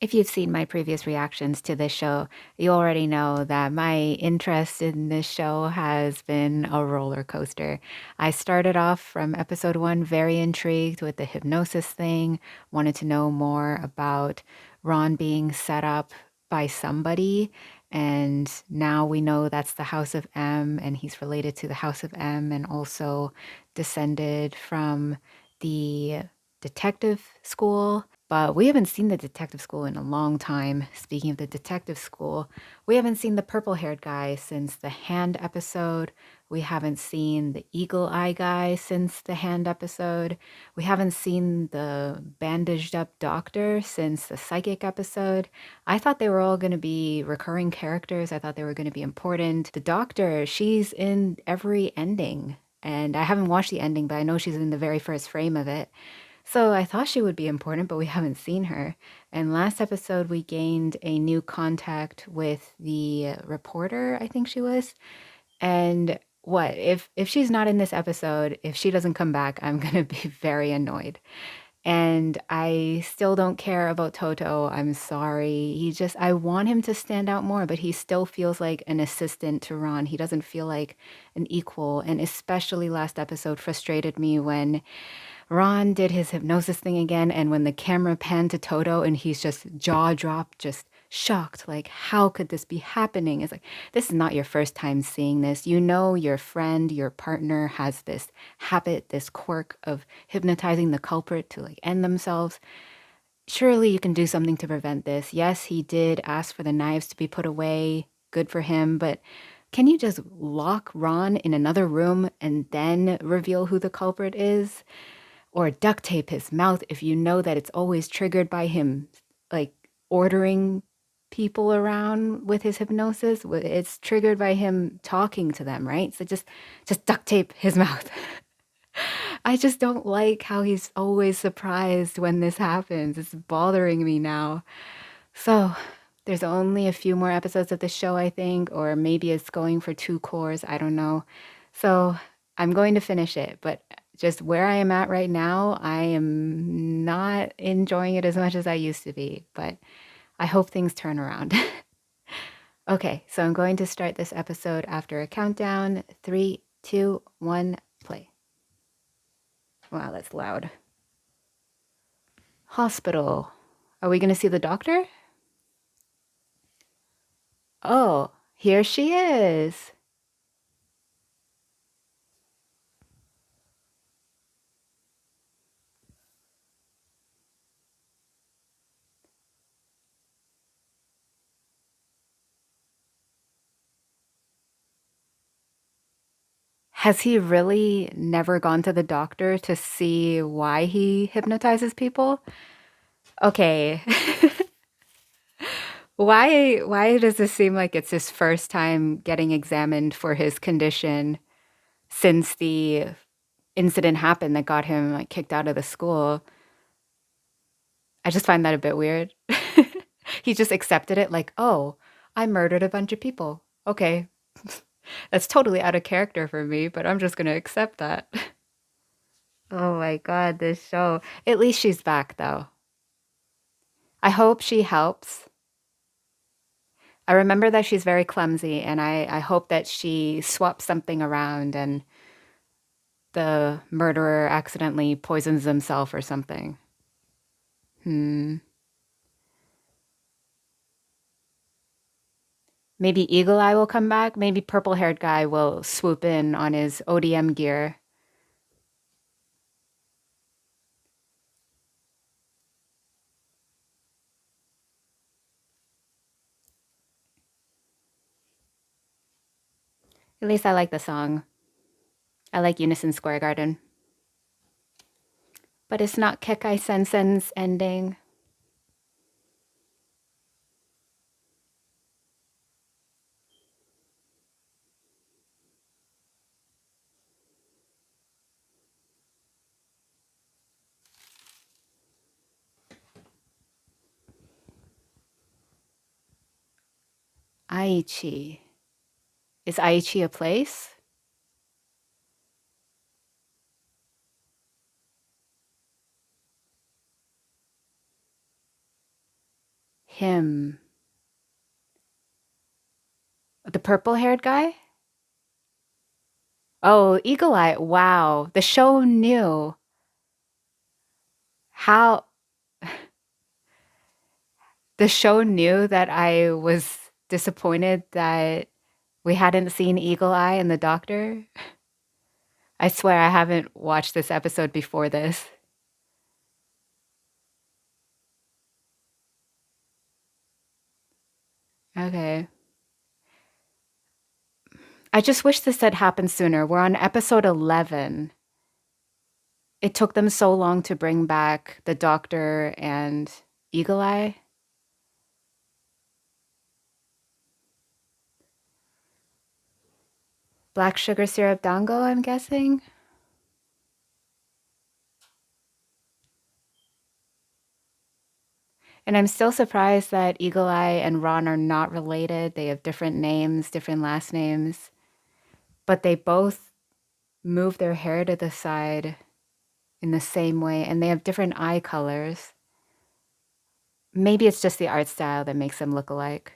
If you've seen my previous reactions to this show, you already know that my interest in this show has been a roller coaster. I started off from episode one very intrigued with the hypnosis thing, wanted to know more about Ron being set up by somebody. And now we know that's the House of M, and he's related to the House of M and also descended from the detective school. But we haven't seen the detective school in a long time. Speaking of the detective school, we haven't seen the purple haired guy since the hand episode. We haven't seen the eagle eye guy since the hand episode. We haven't seen the bandaged up doctor since the psychic episode. I thought they were all going to be recurring characters. I thought they were going to be important. The doctor, she's in every ending. And I haven't watched the ending, but I know she's in the very first frame of it. So I thought she would be important, but we haven't seen her. And last episode, we gained a new contact with the reporter, I think she was. And what if she's not in this episode, if she doesn't come back, I'm gonna be very annoyed. And I still don't care about Toto. I'm sorry. I want him to stand out more, but he still feels like an assistant to Ron. He doesn't feel like an equal. And especially last episode frustrated me when Ron did his hypnosis thing again, and when the camera panned to Toto and he's just jaw dropped, just shocked, like, how could this be happening? It's like, this is not your first time seeing this. You know, your friend, your partner has this habit, this quirk of hypnotizing the culprit to like end themselves. Surely you can do something to prevent this. Yes, he did ask for the knives to be put away. Good for him, but can you just lock Ron in another room and then reveal who the culprit is? Or duct tape his mouth if you know that it's always triggered by him like ordering people around with his hypnosis. It's triggered by him talking to them, right? So just duct tape his mouth. I just don't like how he's always surprised when this happens. It's bothering me now. So there's only a few more episodes of the show, I think, or maybe it's going for 2 cours. I don't know. So I'm going to finish it, but just where I am at right now, I am not enjoying it as much as I used to be, but I hope things turn around. Okay, so I'm going to start this episode after a countdown. 3, 2, 1, play. Wow, that's loud. Hospital. Are we going to see the doctor? Oh, here she is. Has he really never gone to the doctor to see why he hypnotizes people? Okay. Why does this seem like it's his first time getting examined for his condition since the incident happened that got him like kicked out of the school? I just find that a bit weird. He just accepted it like, "Oh, I murdered a bunch of people." Okay. That's totally out of character for me, but I'm just going to accept that. Oh my God, this show. At least she's back though. I hope she helps. I remember that she's very clumsy, and I hope that she swaps something around and the murderer accidentally poisons himself or something. Hmm. Maybe Eagle Eye will come back. Maybe purple haired guy will swoop in on his ODM gear. At least I like the song. I like Unison Square Garden. But it's not Kekai Sensen's ending. Aichi. Is Aichi a place? Him. The purple-haired guy? Oh, Eagle Eye. Wow. The show knew how the show knew that I was disappointed that we hadn't seen Eagle Eye and the Doctor. I swear I haven't watched this episode before this. Okay. I just wish this had happened sooner. We're on episode 11. It took them so long to bring back the Doctor and Eagle Eye. Black sugar syrup dango, I'm guessing. And I'm still surprised that Eagle Eye and Ron are not related. They have different names, different last names, but they both move their hair to the side in the same way, and they have different eye colors. Maybe it's just the art style that makes them look alike.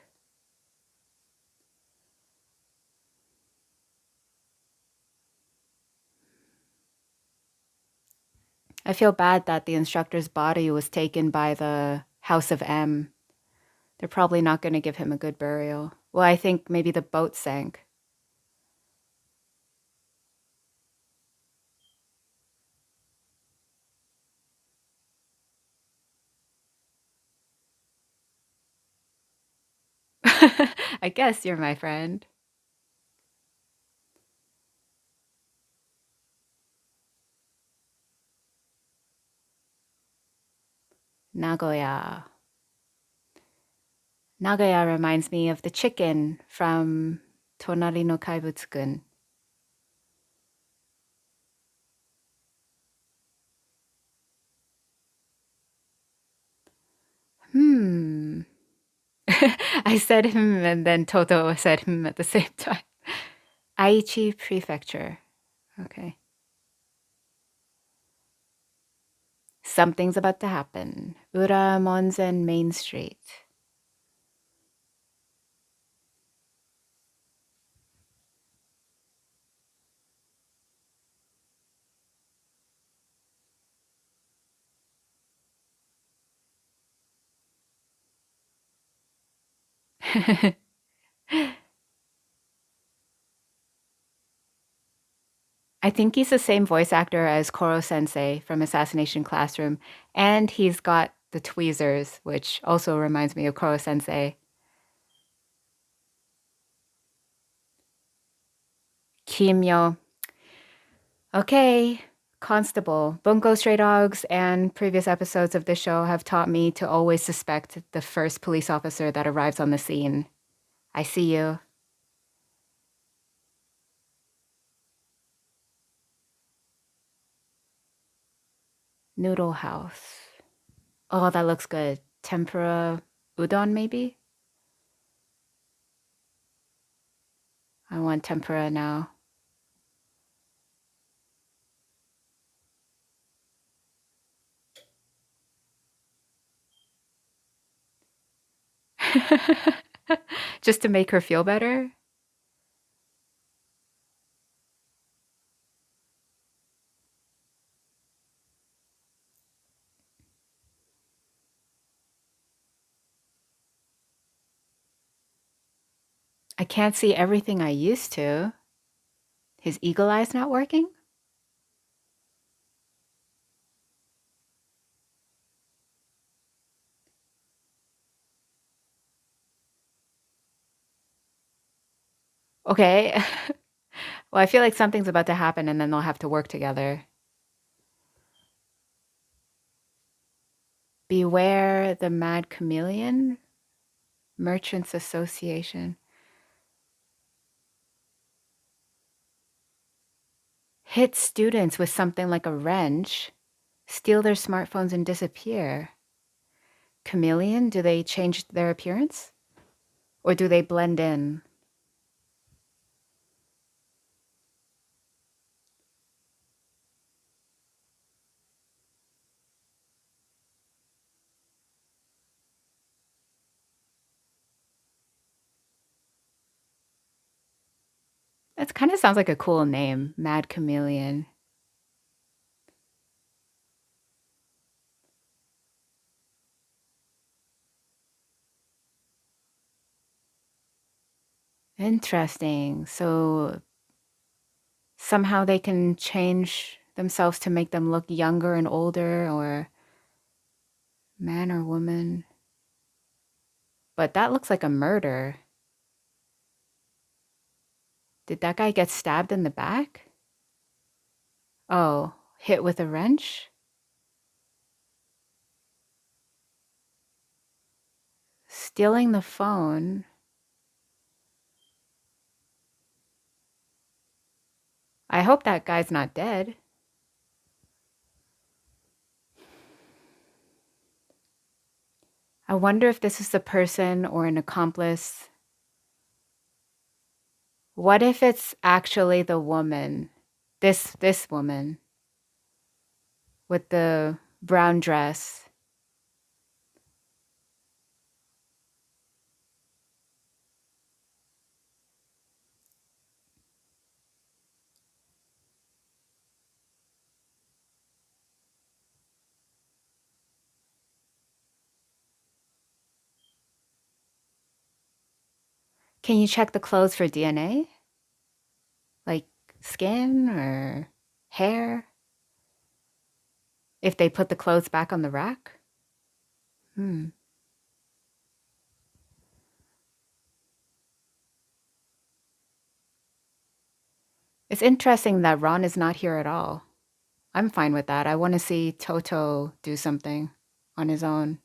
I feel bad that the instructor's body was taken by the House of M. They're probably not going to give him a good burial. Well, I think maybe the boat sank. I guess you're my friend. Nagoya. Nagoya reminds me of the chicken from Tonari no Kaibutsu-kun. Hmm. I said and then Toto said at the same time. Aichi Prefecture. Okay. Something's about to happen. Ura Monzen Main Street. I think he's the same voice actor as Koro Sensei from Assassination Classroom, and he's got the tweezers, which also reminds me of Koro Sensei. Kimyo. Okay, Constable. Bunko Stray Dogs and previous episodes of the show have taught me to always suspect the first police officer that arrives on the scene. I see you. Noodle House. Oh, that looks good. Tempura udon, maybe? I want tempura now. Just to make her feel better? I can't see everything I used to. His eagle eye's not working? Okay. Well, I feel like something's about to happen and then they'll have to work together. Beware the Mad Chameleon Merchants Association. Hit students with something like a wrench, steal their smartphones and disappear. Chameleon, do they change their appearance? Or do they blend in? That kind of sounds like a cool name, Mad Chameleon. Interesting. So somehow they can change themselves to make them look younger and older, or man or woman. But that looks like a murder. Did that guy get stabbed in the back? Oh, hit with a wrench? Stealing the phone. I hope that guy's not dead. I wonder if this is the person or an accomplice. What if it's actually the woman? This woman with the brown dress. Can you check the clothes for DNA? Like skin or hair? If they put the clothes back on the rack? Hmm. It's interesting that Ron is not here at all. I'm fine with that. I want to see Toto do something on his own.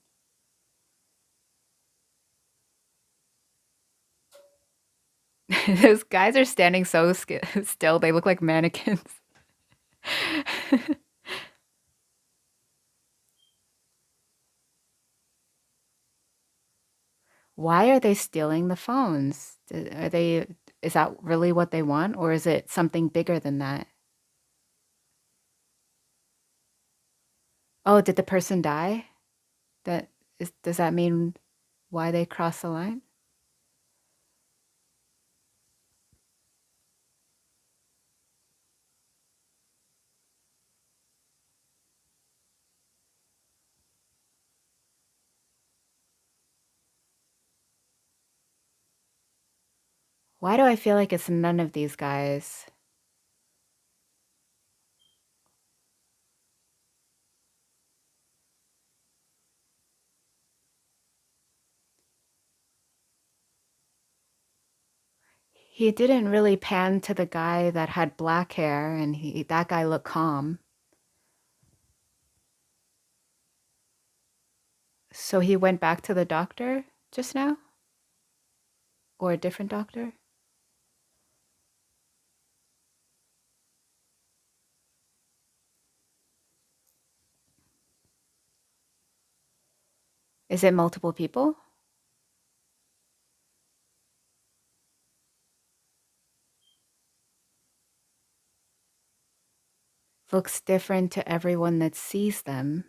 Those guys are standing so still. They look like mannequins. Why are they stealing the phones? Are they, is that really what they want, or is it something bigger than that? Oh, did the person die? That is, does that mean why they crossed the line? Why do I feel like it's none of these guys? He didn't really pan to the guy that had black hair, and that guy looked calm. So he went back to the doctor just now? Or a different doctor? Is it multiple people? Looks different to everyone that sees them.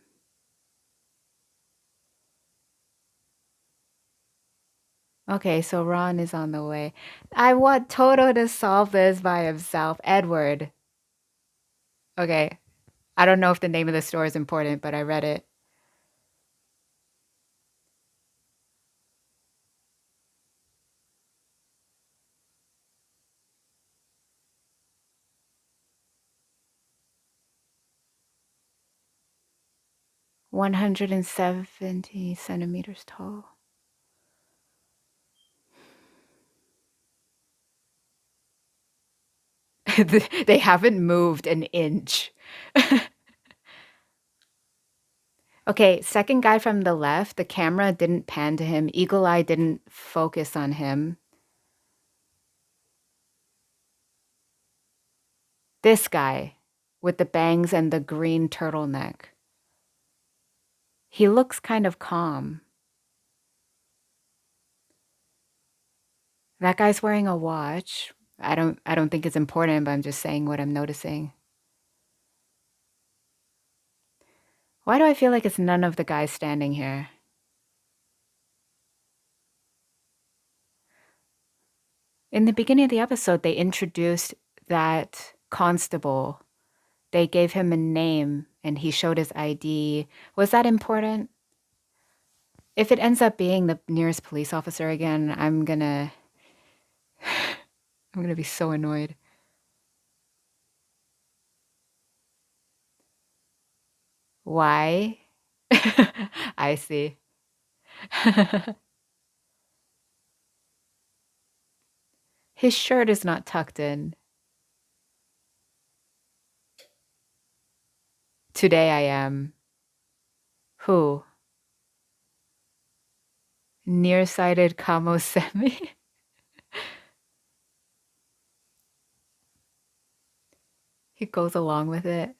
Okay, so Ron is on the way. I want Toto to solve this by himself. Edward. Okay. I don't know if the name of the store is important, but I read it. 170 centimeters tall. They haven't moved an inch. Okay, second guy from the left, the camera didn't pan to him. Eagle Eye didn't focus on him. This guy with the bangs and the green turtleneck. He looks kind of calm. That guy's wearing a watch. I don't think it's important, but I'm just saying what I'm noticing. Why do I feel like it's none of the guys standing here? In the beginning of the episode, they introduced that constable. They gave him a name and he showed his ID. Was that important? If it ends up being the nearest police officer again, I'm gonna be so annoyed. Why? I see. His shirt is not tucked in. Today I am. Who? Nearsighted Kamosemi? He goes along with it.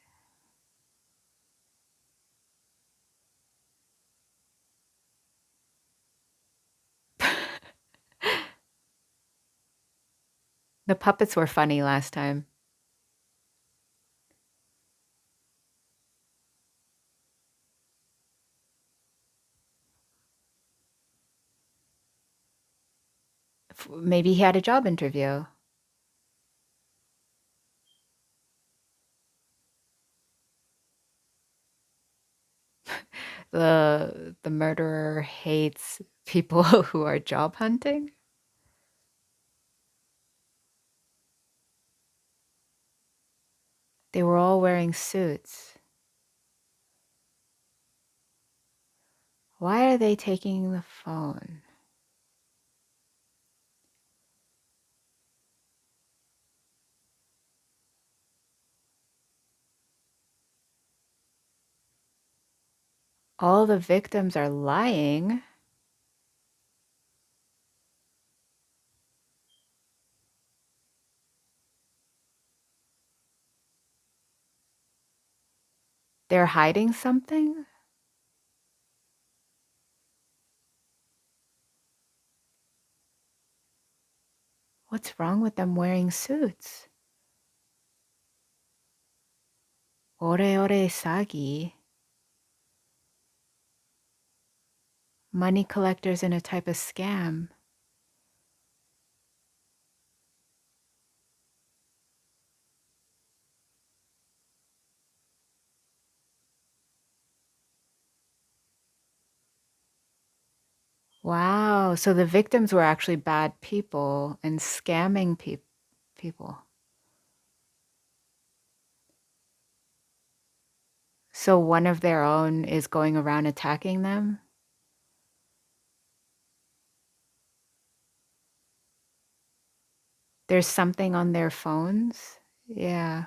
The puppets were funny last time. Maybe he had a job interview. The murderer hates people who are job hunting. They were all wearing suits. Why are they taking the phone? All the victims are lying. They're hiding something? What's wrong with them wearing suits? Ore ore sagi. Money collectors in a type of scam. Wow, so the victims were actually bad people and scamming people. So one of their own is going around attacking them? There's something on their phones? Yeah.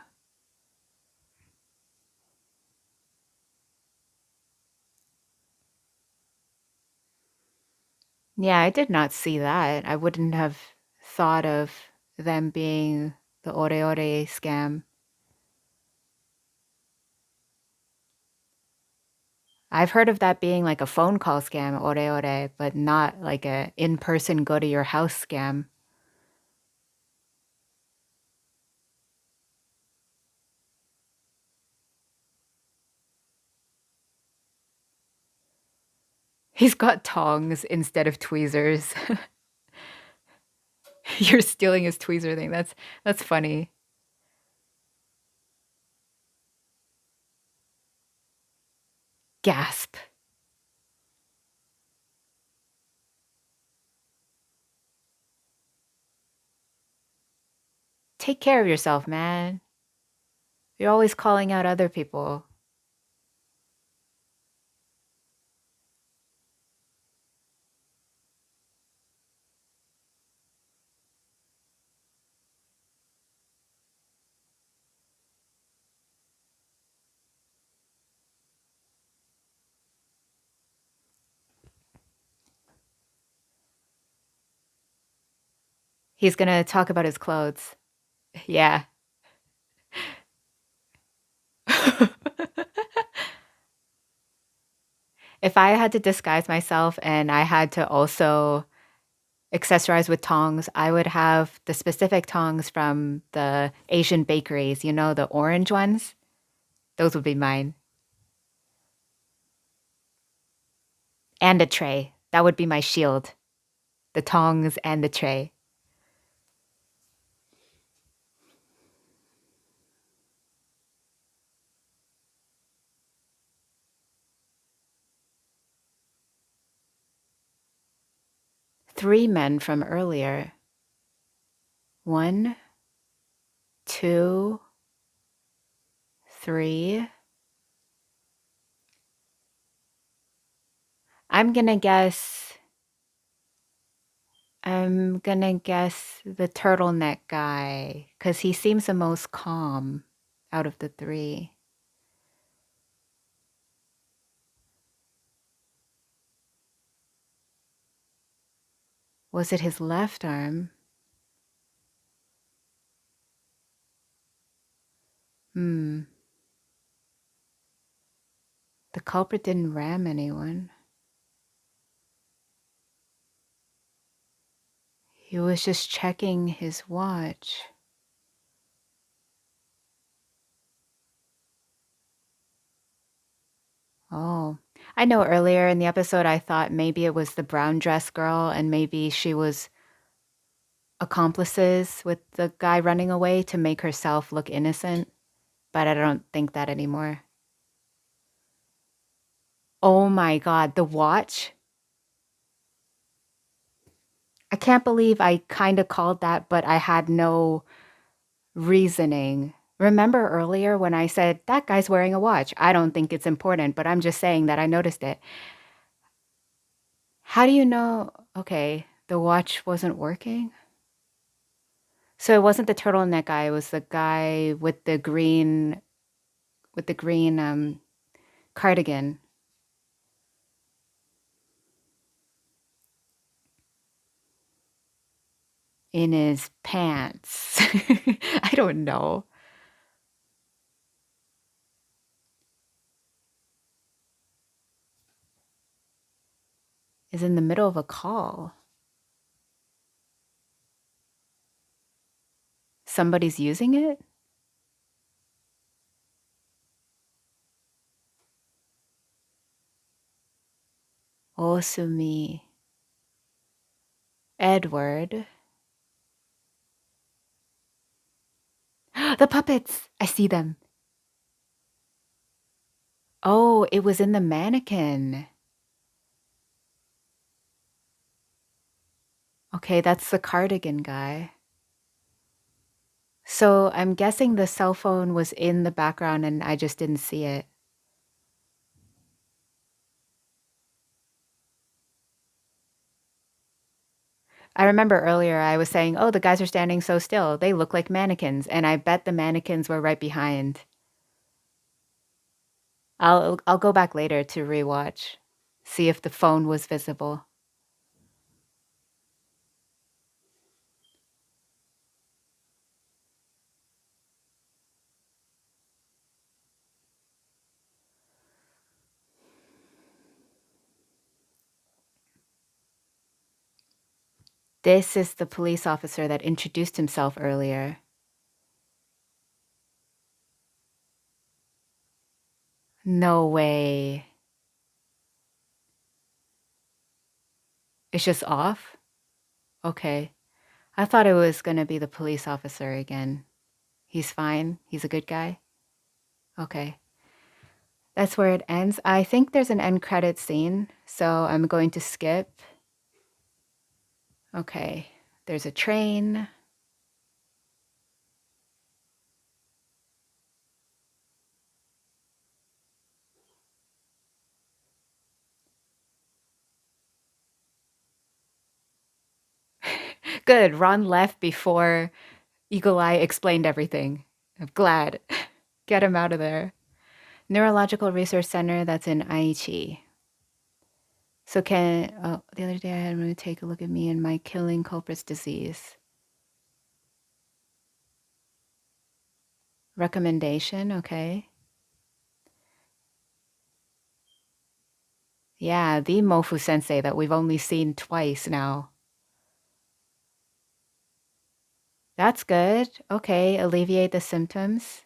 Yeah, I did not see that. I wouldn't have thought of them being the ore ore scam. I've heard of that being like a phone call scam, ore ore, but not like a in-person go to your house scam. He's got tongs instead of tweezers. You're stealing his tweezer thing. That's funny. Gasp. Take care of yourself, man. You're always calling out other people. He's gonna talk about his clothes. Yeah. If I had to disguise myself and I had to also accessorize with tongs, I would have the specific tongs from the Asian bakeries, you know, the orange ones. Those would be mine. And a tray. That would be my shield. The tongs and the tray. 3 men from earlier. 1, 2, 3. I'm gonna guess the turtleneck guy, because he seems the most calm out of the 3. Was it his left arm? The culprit didn't ram anyone. He was just checking his watch. Oh, I know earlier in the episode I thought maybe it was the brown dress girl and maybe she was accomplices with the guy running away to make herself look innocent, but I don't think that anymore. Oh my God, the watch? I can't believe I kind of called that, but I had no reasoning. Remember earlier when I said, that guy's wearing a watch? I don't think it's important, but I'm just saying that I noticed it. How do you know? Okay, the watch wasn't working? So it wasn't the turtleneck guy, it was the guy with the green cardigan in his pants. I don't know. Is in the middle of a call. Somebody's using it? Osumi. Edward. The puppets! I see them. Oh, it was in the mannequin. Okay, that's the cardigan guy. So I'm guessing the cell phone was in the background and I just didn't see it. I remember earlier I was saying, oh, the guys are standing so still. They look like mannequins. And I bet the mannequins were right behind. I'll go back later to rewatch, see if the phone was visible. This is the police officer that introduced himself earlier. No way. It's just off? Okay. I thought it was going to be the police officer again. He's fine. He's a good guy. Okay. That's where it ends. I think there's an end credit scene, so I'm going to skip. Okay. There's a train. Good. Ron left before Eagle Eye explained everything. I'm glad. Get him out of there. Neurological Research Center, that's in Aichi. So the other day I had him take a look at me and my killing culprit's disease. Recommendation, okay. Yeah, the Mofu Sensei that we've only seen twice now. That's good. Okay, alleviate the symptoms.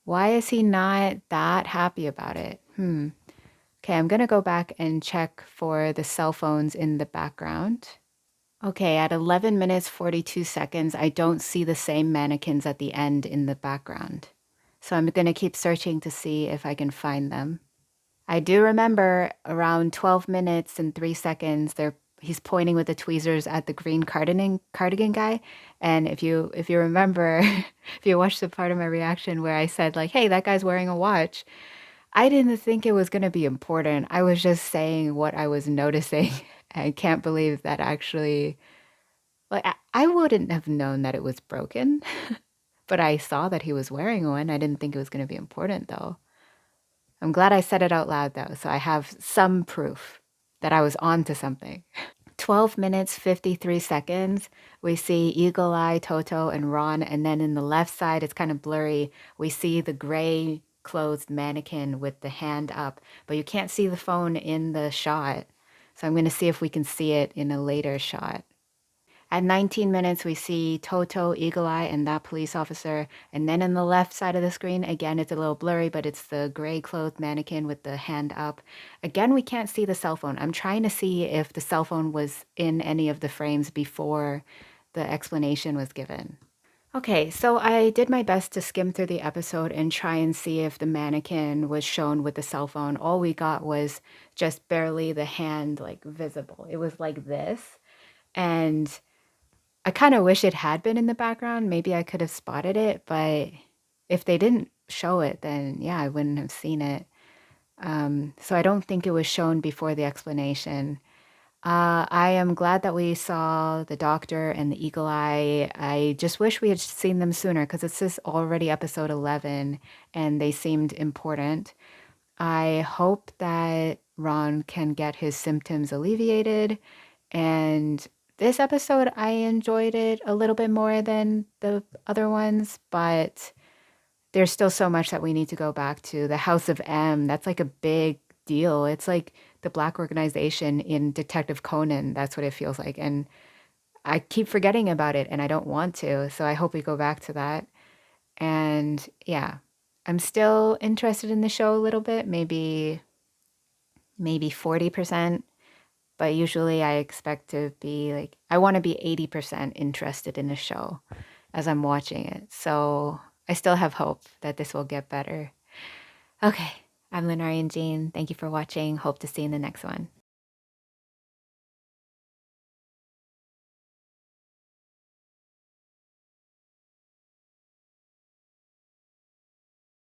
Why is he not that happy about it? Okay, I'm gonna go back and check for the cell phones in the background. Okay, at 11 minutes 42 seconds, I don't see the same mannequins at the end in the background. So I'm gonna keep searching to see if I can find them. I do remember around 12 minutes and 3 seconds, he's pointing with the tweezers at the green cardigan guy. And if you remember, if you watched the part of my reaction where I said like, "Hey, that guy's wearing a watch," I didn't think it was going to be important. I was just saying what I was noticing. I can't believe that actually, like, I wouldn't have known that it was broken, but I saw that he was wearing one. I didn't think it was going to be important though. I'm glad I said it out loud though, so I have some proof that I was onto something. 12 minutes, 53 seconds. We see Eagle Eye, Toto, and Ron, and then in the left side, it's kind of blurry. We see the gray clothed mannequin with the hand up, but you can't see the phone in the shot. So I'm going to see if we can see it in a later shot. At 19 minutes, we see Toto, Eagle Eye, and that police officer. And then in the left side of the screen, again, it's a little blurry, but it's the gray clothed mannequin with the hand up. Again, we can't see the cell phone. I'm trying to see if the cell phone was in any of the frames before the explanation was given. Okay, so I did my best to skim through the episode and try and see if the mannequin was shown with the cell phone. All we got was just barely the hand like visible. It was like this. And I kind of wish it had been in the background. Maybe I could have spotted it, but if they didn't show it, then yeah, I wouldn't have seen it. So I don't think it was shown before the explanation. I am glad that we saw the doctor and the eagle eye. I just wish we had seen them sooner because this is already episode 11 and they seemed important. I hope that Ron can get his symptoms alleviated. And this episode, I enjoyed it a little bit more than the other ones, but there's still so much that we need to go back to. The House of M, that's like a big deal. It's like the Black organization in Detective Conan. That's what it feels like. And I keep forgetting about it and I don't want to. So I hope we go back to that. And yeah, I'm still interested in the show a little bit, maybe 40%, but usually I expect to be like I want to be 80% interested in a show as I'm watching it. So I still have hope that this will get better. Okay, I'm Lunarian Gene. Thank you for watching. Hope to see you in the next one.